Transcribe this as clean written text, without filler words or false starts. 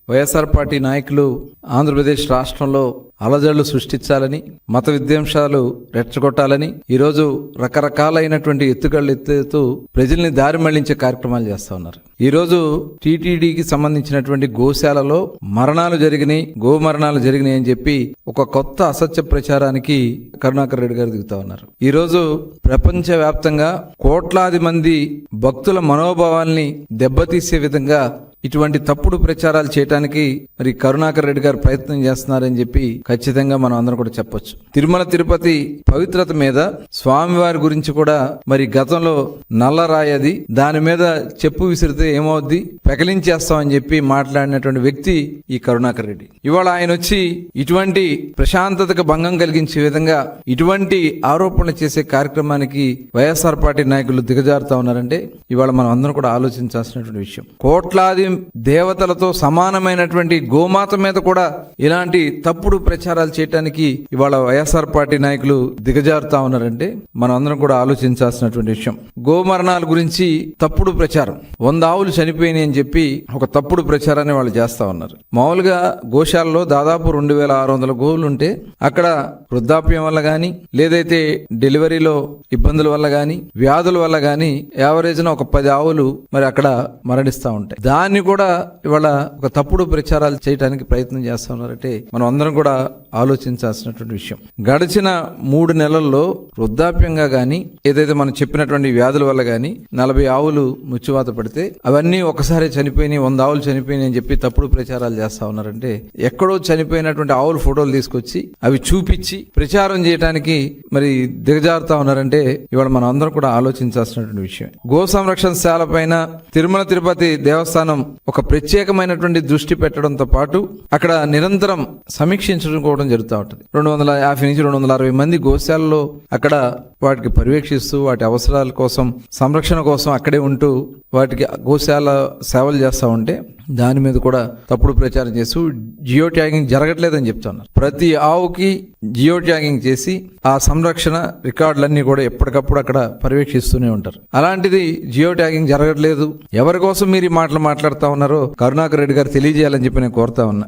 YSR party నాయకులు ఆంధ్రప్రదేశ్ రాష్ట్రంలో అలజడులు సృష్టించాలని, మత విద్వేషాలు రెచ్చగొట్టాలని ఈరోజు రకరకాలైనటువంటి ఎత్తుగళ్ళు ఎత్తుతూ ప్రజల్ని దారి మళ్లించే కార్యక్రమాలు చేస్తా ఉన్నారు. ఈరోజు టీటీడీకి సంబంధించినటువంటి గోశాలలో మరణాలు జరిగినాయి, గోమరణాలు జరిగినాయి అని చెప్పి ఒక కొత్త అసత్య ప్రచారానికి కరుణాకర్ రెడ్డి గారు దిగుతా ఉన్నారు. ఈరోజు ప్రపంచ వ్యాప్తంగా కోట్లాది మంది భక్తుల మనోభావాల్ని దెబ్బతీసే విధంగా ఇటువంటి తప్పుడు ప్రచారాలు చేయడానికి మరి కరుణాకర్ రెడ్డి గారు ప్రయత్నం చేస్తున్నారని చెప్పి ఖచ్చితంగా మనం అందరం కూడా చెప్పొచ్చు. తిరుమల తిరుపతి పవిత్రత మీద, స్వామివారి గురించి కూడా మరి గతంలో నల్లరాయది, దాని మీద చెప్పు విసిరితే ఏమవుద్ది, పెకలించేస్తామని చెప్పి మాట్లాడినటువంటి వ్యక్తి ఈ కరుణాకర్ రెడ్డి. ఇవాళ ఆయన వచ్చి ఇటువంటి ప్రశాంతతకు భంగం కలిగించే విధంగా ఇటువంటి ఆరోపణలు చేసే కార్యక్రమానికి వైఎస్ఆర్ పార్టీ నాయకులు దిగజారుతా ఉన్నారంటే ఇవాళ మనం అందరం కూడా ఆలోచించాల్సినటువంటి విషయం. కోట్లాది దేవతలతో సమానమైనటువంటి గోమాత మీద కూడా ఇలాంటి తప్పుడు ప్రచారాలు చేయడానికి ఇవాళ వైఎస్ఆర్ పార్టీ నాయకులు దిగజారుతా ఉన్నారంటే మనం అందరం కూడా ఆలోచించాల్సినటువంటి విషయం. గోమరణాల గురించి తప్పుడు ప్రచారం, 100 ఆవులు చనిపోయినాయి అని చెప్పి ఒక తప్పుడు ప్రచారాన్ని వాళ్ళు చేస్తా ఉన్నారు. మామూలుగా గోశాలలో దాదాపు 2600 గోవులు ఉంటే అక్కడ వృద్ధాప్యం వల్ల గాని, లేదైతే డెలివరీలో ఇబ్బందుల వల్ల గాని, వ్యాధుల వల్ల గాని యావరేజ్న ఒక 10 ఆవులు మరి అక్కడ మరణిస్తూ ఉంటాయి. దాన్ని కూడా ఇవాళ ఒక తప్పుడు ప్రచారాలు చేయడానికి ప్రయత్నం చేస్తా ఉన్నారంటే మనం అందరం కూడా ఆలోచించాల్సినటువంటి విషయం. గడిచిన 3 నెలల్లో వృద్ధాప్యంగా గాని, ఏదైతే మనం చెప్పినటువంటి వ్యాధుల వల్ల గాని 40 ఆవులు మృత్యువాత పడితే అవన్నీ ఒకసారి చనిపోయినాయి, 100 ఆవులు చనిపోయినాయి అని చెప్పి తప్పుడు ప్రచారాలు చేస్తా ఉన్నారంటే ఎక్కడో చనిపోయినటువంటి ఆవుల ఫోటోలు తీసుకొచ్చి అవి చూపించి ప్రచారం చేయడానికి మరి దిగజారుతా ఉన్నారంటే ఇవాళ మనం అందరం కూడా ఆలోచించాల్సినటువంటి విషయం. గో సంరక్షణ శాల పైన తిరుమల తిరుపతి దేవస్థానం ఒక ప్రత్యేకమైనటువంటి దృష్టి పెట్టడంతో పాటు అక్కడ నిరంతరం సమీక్షించుకోవడం జరుగుతూ ఉంటుంది. 250 నుంచి 260 మంది గోశాలలో అక్కడ వాటికి పర్యవేక్షిస్తూ వాటి అవసరాల కోసం, సంరక్షణ కోసం అక్కడే ఉంటూ వాటికి గోశాల సేవలు చేస్తూ ఉంటే దాని మీద కూడా తప్పుడు ప్రచారం చేస్తూ జియో ట్యాగింగ్ జరగట్లేదని చెప్తున్నారు. ప్రతి ఆవుకి జియో ట్యాగింగ్ చేసి ఆ సంరక్షణ రికార్డులన్నీ కూడా ఎప్పటికప్పుడు అక్కడ పర్యవేక్షిస్తూనే ఉంటారు. అలాంటిది జియో ట్యాగింగ్ జరగట్లేదు. ఎవరి కోసం మీరు ఈ మాటలు మాట్లాడుతూ ఉన్నారో కరుణాకర్ రెడ్డి గారు తెలియజేయాలని చెప్పి నేను కోరుతా ఉన్నా.